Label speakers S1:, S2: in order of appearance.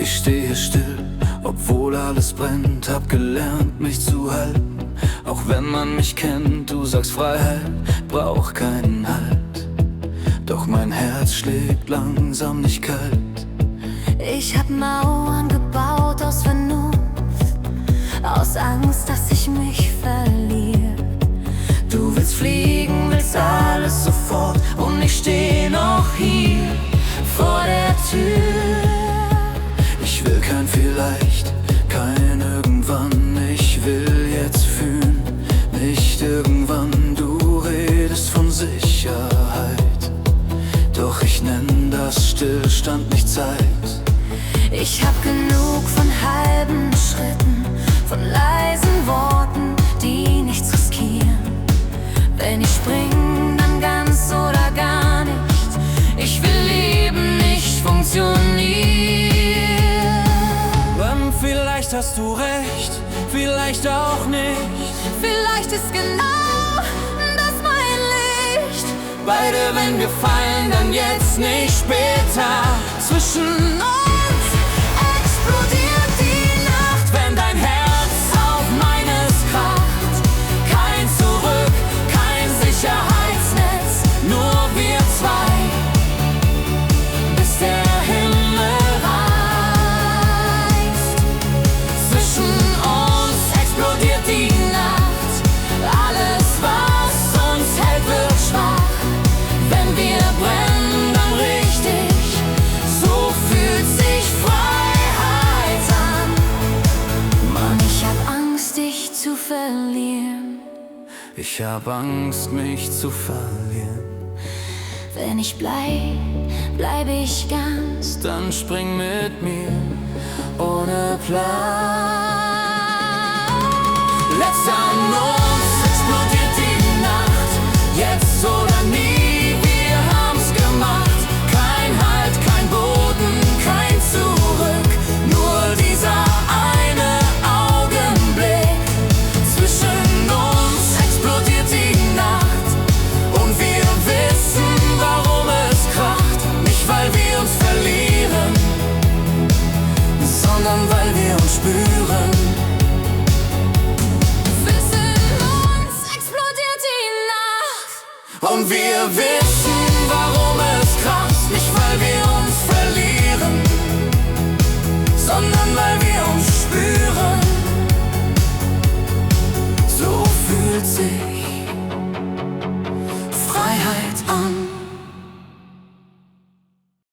S1: Ich stehe still, obwohl alles brennt. Hab gelernt, mich zu halten, auch wenn man mich kennt. Du sagst Freiheit, brauch keinen Halt. Doch mein Herz schlägt langsam nicht kalt.
S2: Ich hab Mauern gebaut aus Vernunft, aus Angst, dass ich mich verliere.
S1: Du willst fliegen, willst alles sofort, und ich steh noch hier vor der Tür. Ich will kein vielleicht, kein irgendwann. Ich will jetzt fühlen, nicht irgendwann. Du redest von Sicherheit, doch ich nenn das Stillstand, nicht Zeit.
S2: Ich hab genug von halben Schritten, von leisen Worten, die nichts riskieren. Wenn ich spring, dann ganz oder gar nicht. Ich will leben, nicht funktionieren.
S1: Vielleicht hast du recht, vielleicht auch nicht.
S2: Vielleicht ist genau das mein Licht.
S1: Beide, wenn wir fallen, dann jetzt, nicht später. Zwischen uns
S2: Explodiert die Nacht,
S1: wenn dein Herz auf meines kracht. Kein Zurück, kein Sicherheitsnetz, nur wir zwei, bis der Himmel reißt. Zwischen uns explodiert die Nacht. Alles, was uns hält, wird schwach. Wenn wir brennen, dann richtig. So fühlt sich Freiheit an.
S2: Mann, ich hab Angst, dich zu verlieren.
S1: Ich hab Angst, mich zu verlieren.
S2: Wenn ich bleib ich ganz.
S1: Dann spring mit mir ohne Plan. Letzter